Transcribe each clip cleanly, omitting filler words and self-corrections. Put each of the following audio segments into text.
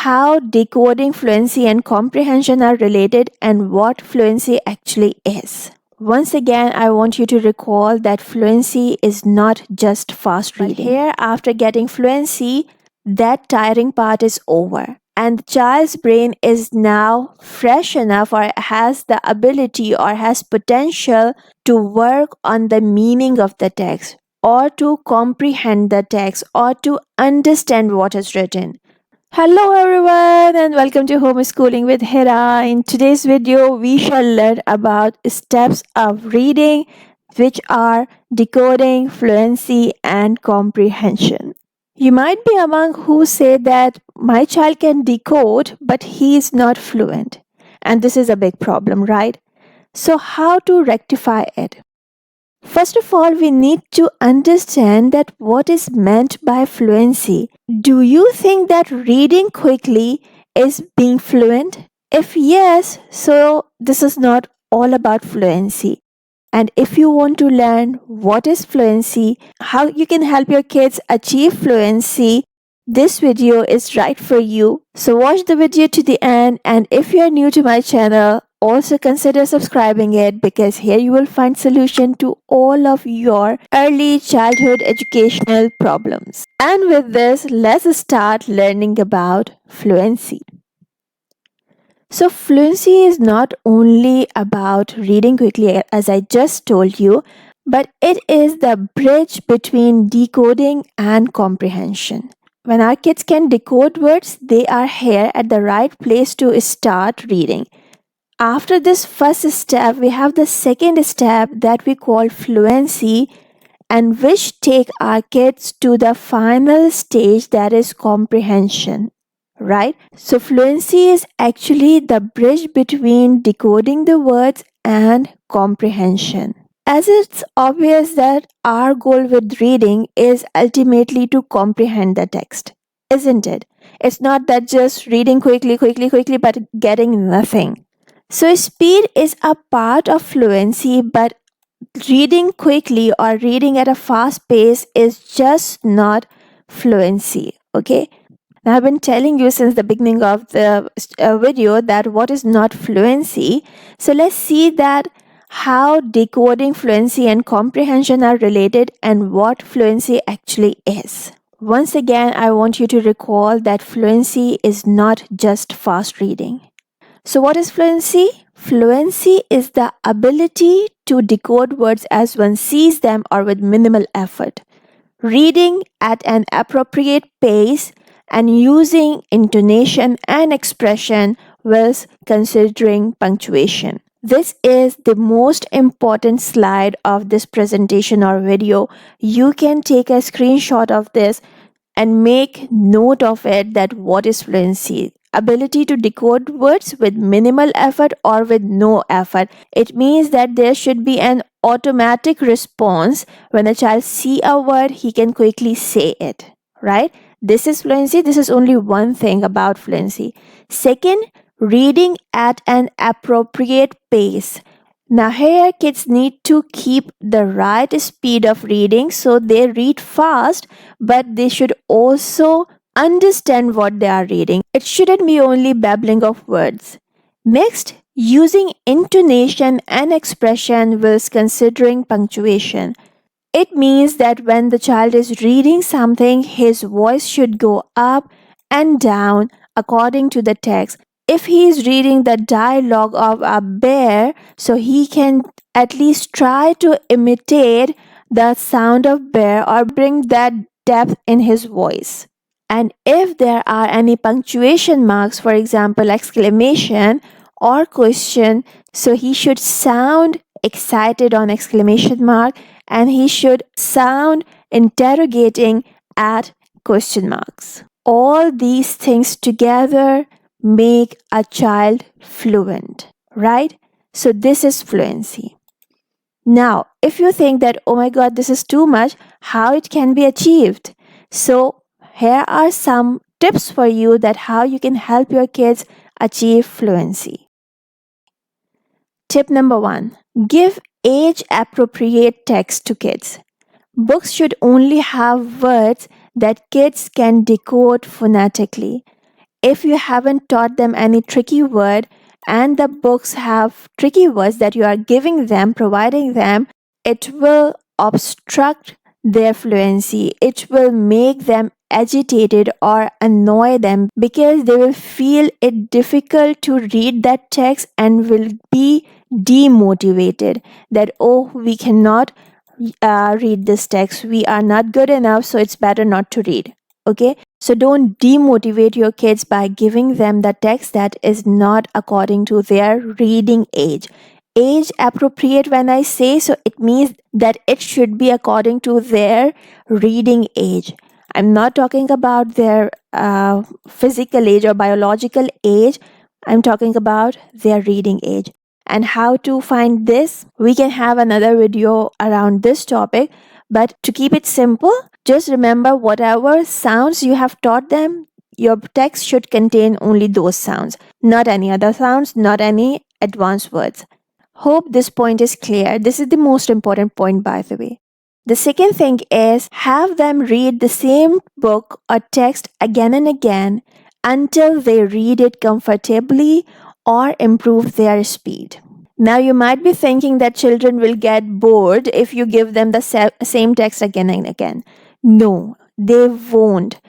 how decoding fluency and comprehension are related and what fluency actually is. Once again, I want you to recall that fluency is not just fast reading. But here, after getting fluency, that tiring part is over. And the child's brain is now fresh enough or has the ability or has potential to work on the meaning of the text or to comprehend the text or to understand what is written. Hello everyone and welcome to Homeschooling with Hira. In today's video, we shall learn about steps of reading, which are decoding, fluency, and comprehension. You might be among who say that my child can decode, but he is not fluent. And this is a big problem, right? So how to rectify it? First of all, we need to understand that what is meant by fluency. Do you think that reading quickly is being fluent? If yes, so this is not all about fluency. And if you want to learn what is fluency, how you can help your kids achieve fluency, this video is right for you. So watch the video to the end, and if you are new to my channel, also consider subscribing it because here you will find solution to all of your early childhood educational problems. And with this, let's start learning about fluency. So fluency is not only about reading quickly, as I just told you, but it is the bridge between decoding and comprehension. When our kids can decode words, they are here at the right place to start reading. After this first step, we have the second step that we call fluency, and which take our kids to the final stage, that is comprehension. Right? So fluency is actually the bridge between decoding the words and comprehension. As it's obvious that our goal with reading is ultimately to comprehend the text, isn't it? It's not that just reading quickly, but getting nothing. So speed is a part of fluency, but reading quickly or reading at a fast pace is just not fluency, okay? Now, I've been telling you since the beginning of the video that what is not fluency. So let's see that how decoding, fluency, and comprehension are related and what fluency actually is. Once again, I want you to recall that fluency is not just fast reading. So what is fluency? Fluency is the ability to decode words as one sees them or with minimal effort. Reading at an appropriate pace and using intonation and expression whilst considering punctuation. This is the most important slide of this presentation or video. You can take a screenshot of this and make note of it, that what is fluency. Ability to decode words with minimal effort or with no effort. It means that there should be an automatic response. When a child sees a word, he can quickly say it, right? This is fluency. This is only one thing about fluency. Second, reading at an appropriate pace. Now here kids need to keep the right speed of reading, so they read fast, but they should also understand what they are reading. It shouldn't be only babbling of words. Next, using intonation and expression whilst considering punctuation. It means that when the child is reading something, his voice should go up and down according to the text. If he is reading the dialogue of a bear, so he can at least try to imitate the sound of bear or bring that depth in his voice. And if there are any punctuation marks, for example, exclamation or question, so he should sound excited on exclamation mark, and he should sound interrogating at question marks. All these things together make a child fluent, right? So this is fluency. Now, if you think that, oh my God, this is too much, how it can be achieved? So here are some tips for you that how you can help your kids achieve fluency. Tip number 1, give age-appropriate text to kids. Books should only have words that kids can decode phonetically. If you haven't taught them any tricky word and the books have tricky words that you are giving them, providing them, it will obstruct their fluency. It will make them agitated or annoy them because they will feel it difficult to read that text and will be demotivated that, oh, we cannot read this text. We are not good enough, so it's better not to read. Okay, so don't demotivate your kids by giving them the text that is not according to their reading age. Age appropriate, when I say so, it means that it should be according to their reading age. I'm not talking about their physical age or biological age. I'm talking about their reading age. And how to find this, we can have another video around this topic. But to keep it simple, just remember whatever sounds you have taught them, your text should contain only those sounds, not any other sounds, not any advanced words. Hope this point is clear. This is the most important point, by the way. The second thing is have them read the same book or text again and again until they read it comfortably or improve their speed. Now you might be thinking that children will get bored if you give them the same text again and again. No, they won't.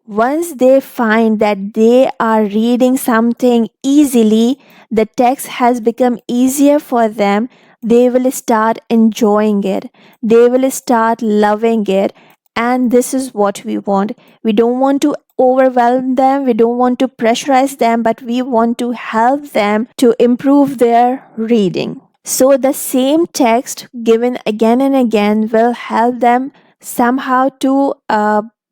Once they find that they are reading something easily, the text has become easier for them, they will start enjoying it. They will start loving it. And this is what we want. We don't want to overwhelm them. We don't want to pressurize them, but we want to help them to improve their reading. So the same text given again and again will help them somehow to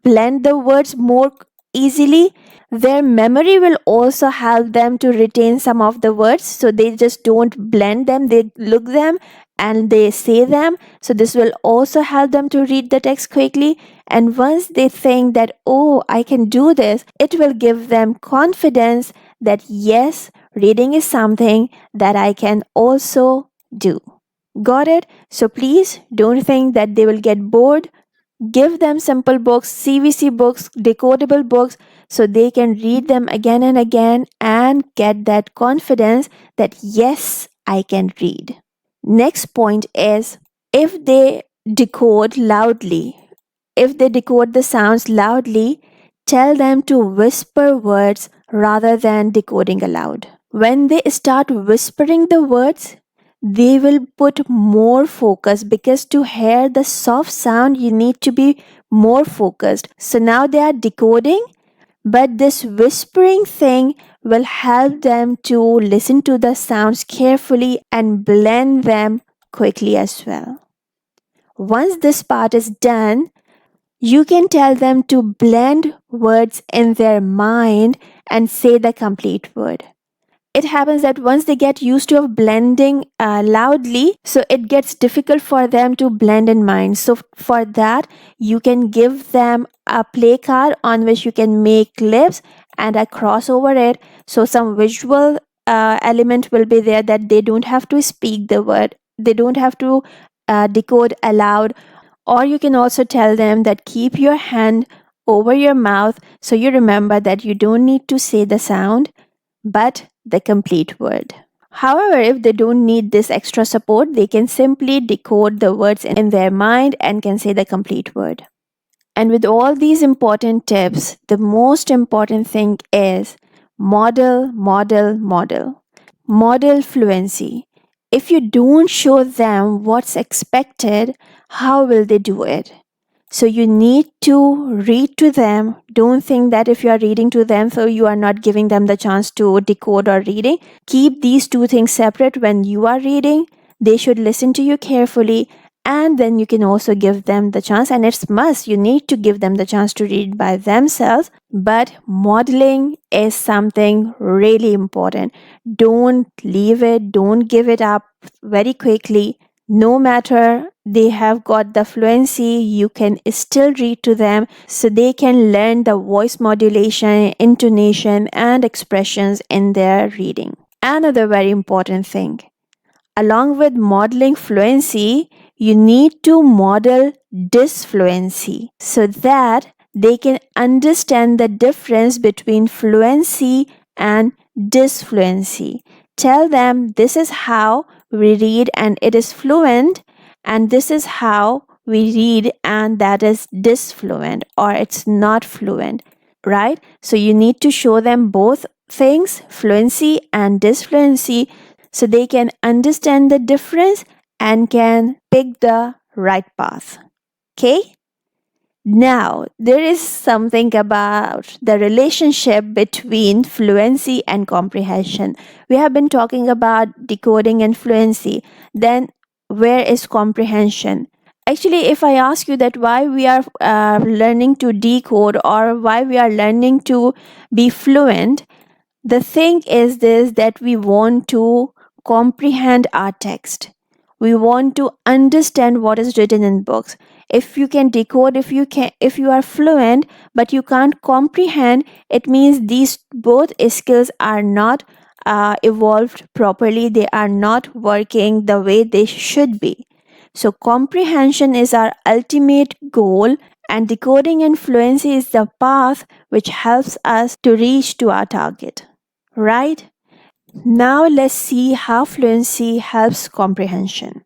blend the words more easily. Their memory will also help them to retain some of the words, so they just don't blend them, they look them and they say them. So this will also help them to read the text quickly. And once they think that, oh, I can do this, it will give them confidence that yes, reading is something that I can also do. Got it? So please don't think that they will get bored. Give them simple books, CVC books, decodable books, so they can read them again and again and get that confidence that yes, I can read. Next point is if they decode loudly, if they decode the sounds loudly, tell them to whisper words rather than decoding aloud. When they start whispering the words, they will put more focus because to hear the soft sound, you need to be more focused. So now they are decoding, but this whispering thing will help them to listen to the sounds carefully and blend them quickly as well. Once this part is done, you can tell them to blend words in their mind and say the complete word. It happens that once they get used to blending loudly, so it gets difficult for them to blend in mind. So for that, you can give them a play card on which you can make clips and a cross over it. So some visual element will be there that they don't have to speak the word. They don't have to decode aloud. Or you can also tell them that keep your hand over your mouth so you remember that you don't need to say the sound, but the complete word. However, if they don't need this extra support, they can simply decode the words in their mind and can say the complete word. And with all these important tips, the most important thing is model, model, model. Model fluency. If you don't show them what's expected, how will they do it? So you need to read to them. Don't think that if you are reading to them, so you are not giving them the chance to decode or reading. Keep these two things separate. When you are reading, they should listen to you carefully, and then you can also give them the chance. And it's must, you need to give them the chance to read by themselves. But modeling is something really important. Don't leave it. Don't give it up very quickly. No matter they have got the fluency, you can still read to them so they can learn the voice modulation, intonation, and expressions in their reading. Another very important thing, along with modeling fluency, you need to model disfluency so that they can understand the difference between fluency and disfluency. Tell them this is how we read and it is fluent, and this is how we read and that is disfluent or it's not fluent, right? So you need to show them both things, fluency and disfluency, so they can understand the difference and can pick the right path. Okay? Now, there is something about the relationship between fluency and comprehension. We have been talking about decoding and fluency. Then, where is comprehension? Actually, if I ask you that why we are learning to decode or why we are learning to be fluent, the thing is this, that we want to comprehend our text. We want to understand what is written in books. If you can decode, if you are fluent but you can't comprehend, it means these both skills are not evolved properly. They are not working the way they should be. So comprehension is our ultimate goal, and decoding and fluency is the path which helps us to reach to our target. Right? Now let's see how fluency helps comprehension.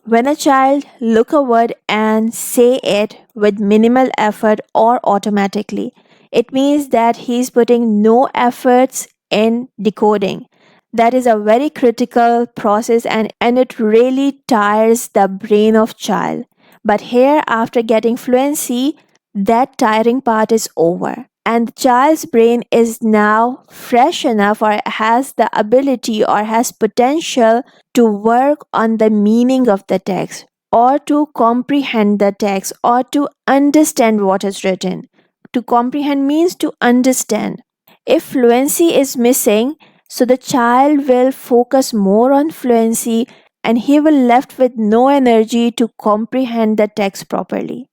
When a child look a word and say it with minimal effort or automatically, it means that he is putting no efforts in decoding. That is a very critical process, and it really tires the brain of child. But here, after getting fluency, that tiring part is over, and the child's brain is now fresh enough or has the ability or has potential to work on the meaning of the text or to comprehend the text or to understand what is written. To comprehend means to understand. If fluency is missing, so the child will focus more on fluency and he will left with no energy to comprehend the text properly,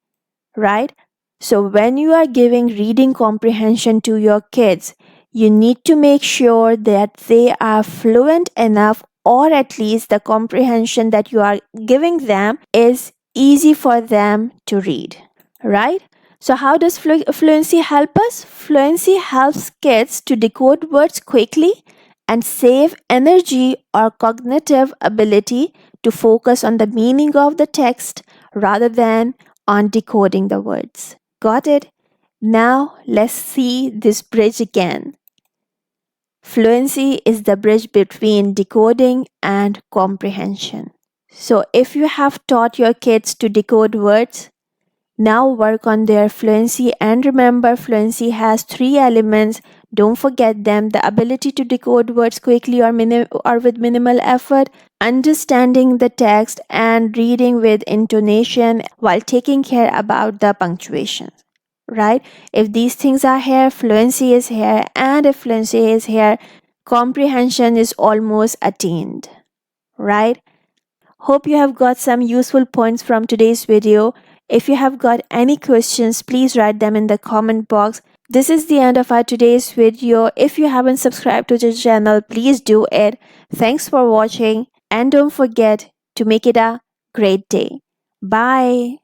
right? So when you are giving reading comprehension to your kids, you need to make sure that they are fluent enough, or at least the comprehension that you are giving them is easy for them to read, right? So how does fluency help us? Fluency helps kids to decode words quickly and save energy or cognitive ability to focus on the meaning of the text rather than on decoding the words. Got it? Now let's see this bridge again. Fluency is the bridge between decoding and comprehension. So if you have taught your kids to decode words, now work on their fluency, and remember fluency has three elements. Don't forget them: the ability to decode words quickly or with minimal effort, understanding the text, and reading with intonation while taking care about the punctuation. Right? If these things are here, fluency is here, and if fluency is here, comprehension is almost attained. Right? Hope you have got some useful points from today's video. If you have got any questions, please write them in the comment box. This is the end of our today's video. If you haven't subscribed to the channel, please do it. Thanks for watching, and don't forget to make it a great day. Bye.